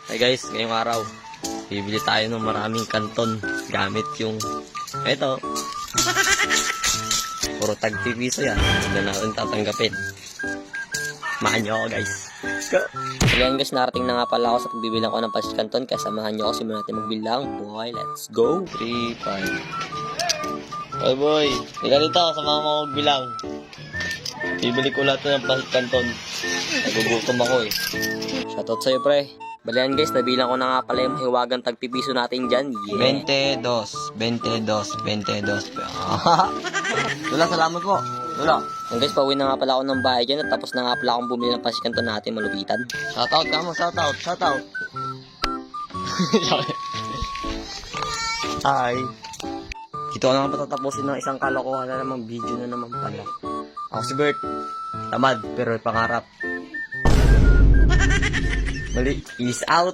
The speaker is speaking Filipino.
Hey guys, ngayong araw, bibili tayo ng maraming kanton gamit yung eto. Puro tag-piso yan. Hindi natin tatanggapin. Samahan nyo ako guys. Go! Ayan guys, narating na nga pala ako sa pagbibilang ko ng pasit kanton. Kaya samahan nyo ako, simulan natin magbilang. Boy, let's go! 3, 5. Boy boy, ikaw dito, samahan mo magbilang. Bibili ko lahat ng pasit kanton. Nagugutom ako eh. Shoutout sa'yo pre. Balian guys, nabilang ko na nga pala yung mahiwagang tagpipiso natin dyan. Yeah. 22. Lola, salamat po. Lola. Yan guys, pauwi na nga pala ako ng bahay dyan at tapos na nga pala akong bumili ng pasit kanton natin, malupitan. Shoutout ka mo, shoutout. Hi. Dito ko na nga patatapusin ng isang kalokohan na namang video na naman pala. Ako si Bert. Tamad, pero pangarap. Mali, is out.